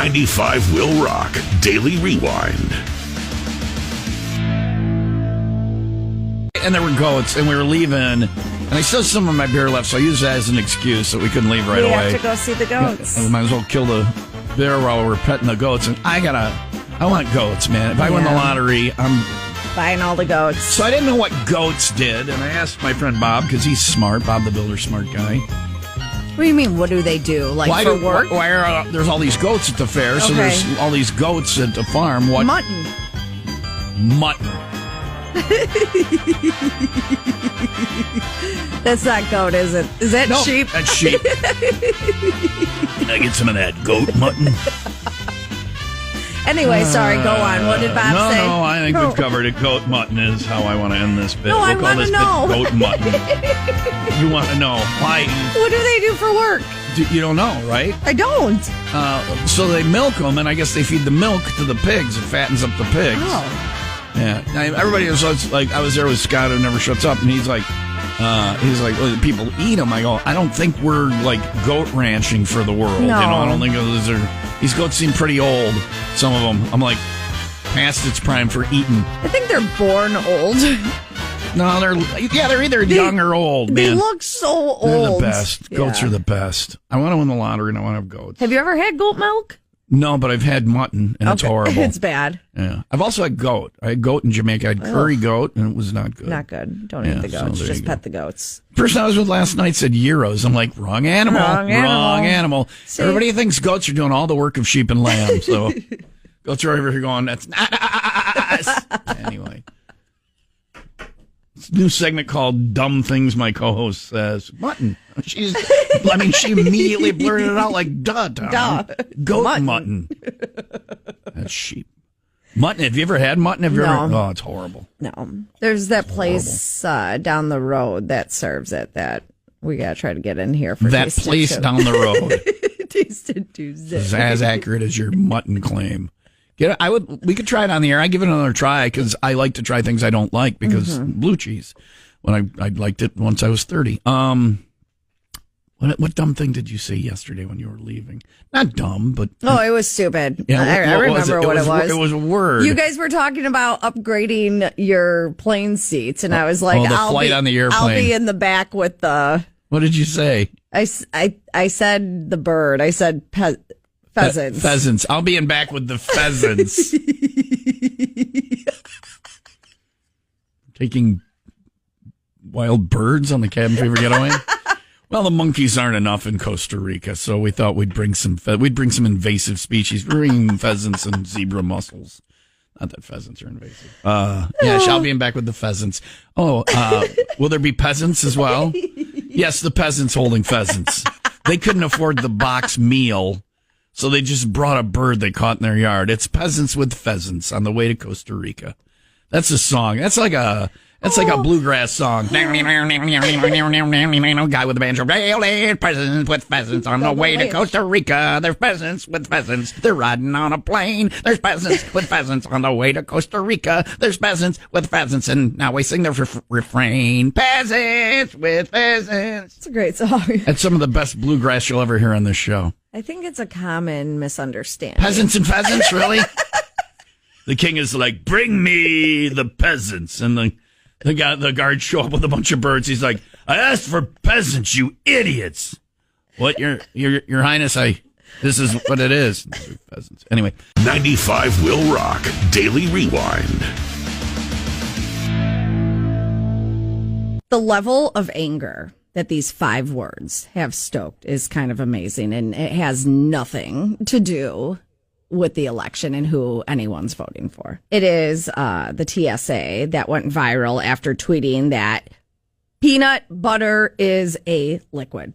95 WIIL Rock Daily Rewind. And there were goats, and we were leaving, and I still have some of my beer left, so I used that as an excuse that we couldn't leave right away. We have to go see the goats. I might as well kill the bear while we were petting the goats, and I want goats, man. If I win the lottery, I'm buying all the goats. So I didn't know what goats did, and I asked my friend Bob, because he's smart, Bob the Builder, smart guy. What do you mean, what do they do? Like for work? Why are there's all these goats at the fair, so there's all these goats at the farm. What? Mutton. That's not goat, is it? Is that sheep? That's sheep. Can I get some of that goat mutton? Anyway, sorry, go on. What did Bob say? No, I think we've covered it. Goat mutton is how I want to end this bit. No, I want to know. Goat mutton. You want to know why? What do they do for work? You don't know, right? I don't. So they milk them, and I guess they feed the milk to the pigs. It fattens up the pigs. Oh. Yeah. Everybody was like, I was there with Scott, who never shuts up, and he's like, well, people eat them. I go, I don't think we're like goat ranching for the world. No. I don't think these goats seem pretty old. Some of them, I'm like, past its prime for eating. I think they're born old. No, they're either young or old. They man. look so old. They're the best. Goats are the best. I want to win the lottery, and I want to have goats. Have you ever had goat milk? No, but I've had mutton, and it's horrible. It's bad. Yeah. I've also had goat. I had goat in Jamaica. I had curry goat, and it was not good. Not good. Don't eat the goats. Just pet the goats. The person I was with last night said gyros. I'm like, wrong animal. Wrong animal. See? Everybody thinks goats are doing all the work of sheep and lamb. So goats are over here going, that's not us. Anyway. It's a new segment called Dumb Things My Co-Host Says. Mutton. She immediately blurted it out like, duh. Goat mutton. That's sheep. Mutton. Have you ever had mutton? Oh, it's horrible. No. There's that place down the road that serves it that we got to try to get in here for. That place down the road. Tasted Tuesday. Is as accurate as your mutton claim. We could try it on the air. I give it another try because I like to try things I don't like because blue cheese. When I liked it once I was 30. What dumb thing did you say yesterday when you were leaving? Not dumb, but it was stupid. Yeah, I remember what it was. It was a word. You guys were talking about upgrading your plane seats, and I was like, on the airplane. I'll be in the back with the. What did you say? I said the bird. I said pheasants. Pheasants. I'll be in back with the pheasants. Taking wild birds on the cabin fever getaway. Well, the monkeys aren't enough in Costa Rica, so we thought we'd bring some invasive species. We're bringing pheasants and zebra mussels. Not that pheasants are invasive. I'll be in back with the pheasants. Will there be peasants as well? Yes, the peasants holding pheasants. They couldn't afford the box meal. So they just brought a bird they caught in their yard. It's Peasants with Pheasants on the way to Costa Rica. That's a song. That's like a bluegrass song. Guy with a banjo. Peasants with pheasants on the way to Costa Rica. There's peasants with pheasants. They're riding on a plane. There's peasants with pheasants on the way to Costa Rica. There's peasants with pheasants. And now we sing the refrain. Peasants with pheasants. It's a great song. That's some of the best bluegrass you'll ever hear on this show. I think it's a common misunderstanding. Peasants and pheasants, really? The king is like, bring me the peasants. And the guards show up with a bunch of birds. He's like, I asked for peasants, you idiots. What, your highness, this is what it is. Peasants. Anyway. 95 WIIL Rock Daily Rewind. The level of anger that these 5 words have stoked is kind of amazing, and it has nothing to do with the election and who anyone's voting for. It is the TSA that went viral after tweeting that peanut butter is a liquid.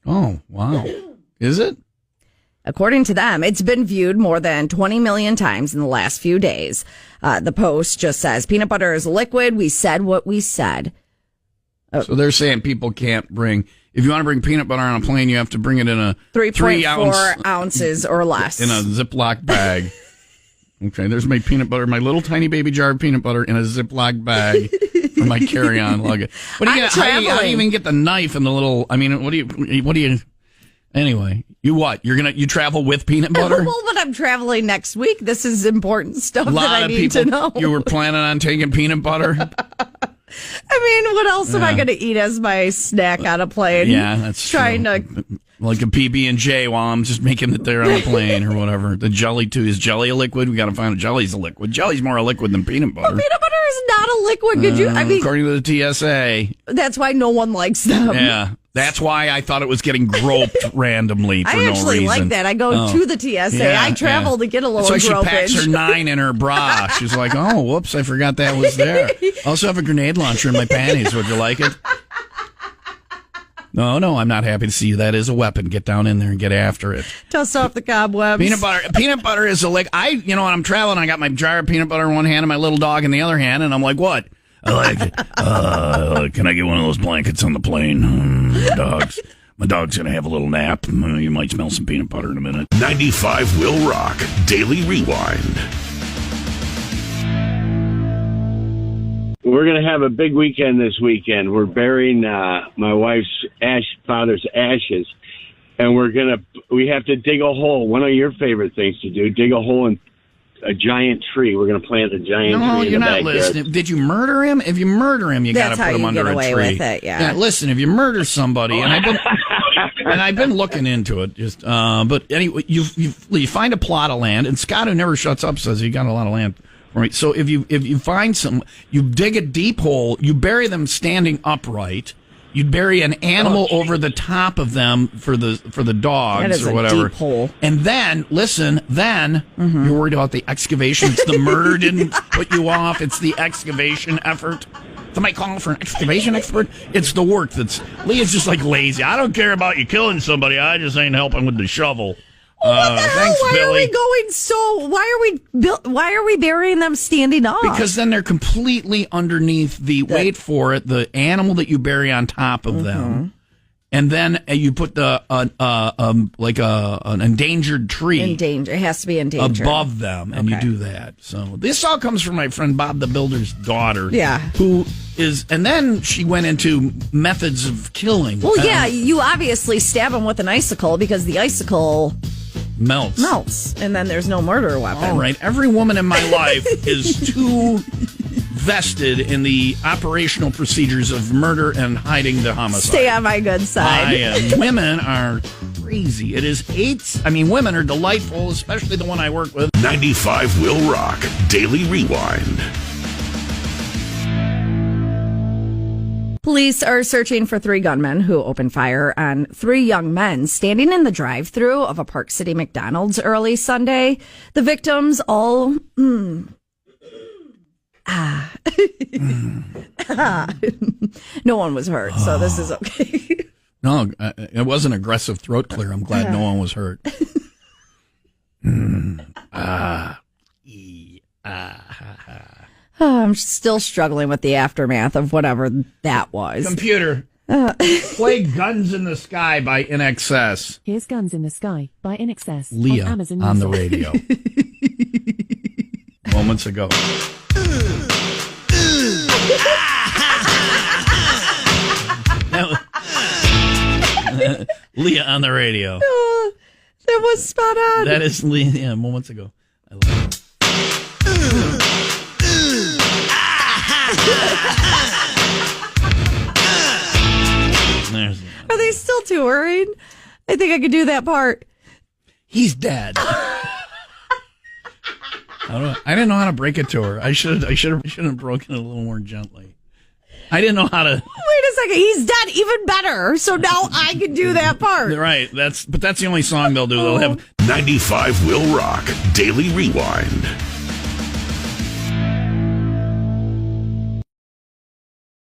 Oh, wow. Is it? According to them, it's been viewed more than 20 million times in the last few days. The post just says, peanut butter is a liquid. We said what we said. So they're saying people can't if you want to bring peanut butter on a plane, you have to bring it in a 3.4 ounces or less. In a Ziploc bag. Okay, there's my peanut butter, my little tiny baby jar of peanut butter in a Ziploc bag for my carry-on luggage. How do you even get the knife and the little, what do you, Anyway, you travel with peanut butter? Well, but I'm traveling next week. This is important stuff A lot that I of need people, to know. You were planning on taking peanut butter? I mean, what else am I going to eat as my snack on a plane? Yeah, that's trying true. to. Like a PB&J while I'm just making it there on the plane or whatever. The jelly, too. Is jelly a liquid? We got to find out. Jelly's a liquid. Jelly's more a liquid than peanut butter. But peanut butter is not a liquid. Could you? I mean, according to the TSA. That's why no one likes them. Yeah. That's why I thought it was getting groped randomly for no reason. I actually like that. I go to the TSA. Yeah, I travel to get a little gropage. So she packs her 9 in her bra. She's like, oh, whoops, I forgot that was there. Also have a grenade launcher in my panties. Would you like it? No, I'm not happy to see you. That is a weapon. Get down in there and get after it. Dust off the cobwebs. Peanut butter is a when I'm traveling, I got my jar of peanut butter in one hand and my little dog in the other hand, and I'm like, what? I like it. Can I get one of those blankets on the plane? My dog's going to have a little nap. You might smell some peanut butter in a minute. 95 Will Rock Daily Rewind. We're going to have a big weekend this weekend. We're burying my wife's father's ashes, and we have to dig a hole. One of your favorite things to do, dig a hole in a giant tree. We're going to plant a giant tree in the backyard. No, you're not listening. Did you murder him? If you murder him, you got to put him under a tree. That's how you get away with it, yeah. Listen, if you murder somebody, and I've been looking into it, but anyway, you find a plot of land, and Scott, who never shuts up, says you got a lot of land. Right. So if you find you dig a deep hole, you bury them standing upright. You bury an animal over the top of them for the dogs or whatever. Deep hole. And then you're worried about the excavation. It's the murder didn't put you off. It's the excavation effort. Somebody calling for an excavation expert. It's the work Leah's just like lazy. I don't care about you killing somebody. I just ain't helping with the shovel. What the hell? Thanks, why Billy. are we going so? Why are we burying them standing up? Because then they're completely underneath the animal that you bury on top of them, and then you put an endangered tree. It has to be endangered above them, and you do that. So this all comes from my friend Bob the Builder's daughter. Yeah, and then she went into methods of killing. Well, you obviously stab them with an icicle because the icicle melts, and then there's no murder weapon. All right, every woman in my life is too vested in the operational procedures of murder and hiding the homicide. Stay on my good side. I am. Women are crazy. It is women are delightful, especially the one I work with. 95 Will Rock Daily Rewind. Police are searching for 3 gunmen who opened fire on 3 young men standing in the drive-thru of a Park City McDonald's early Sunday. The victims all no one was hurt, so this is okay. No, it was an aggressive throat clear. I'm glad no one was hurt. I'm still struggling with the aftermath of whatever that was. Computer, play Guns in the Sky by INXS. Here's Guns in the Sky by INXS Leah on Amazon on the Music. radio. Moments ago. Leah on the radio. That was spot on. That is Leah, moments ago. I love it. Are they still touring? I think I could do that part. He's dead. I didn't know how to break it to her. I should have broken it a little more gently. I didn't know how to. Wait a second. He's dead. Even better. So now I can do that part. Right. That's the only song they'll do. They'll have 95 Will Rock Daily Rewind.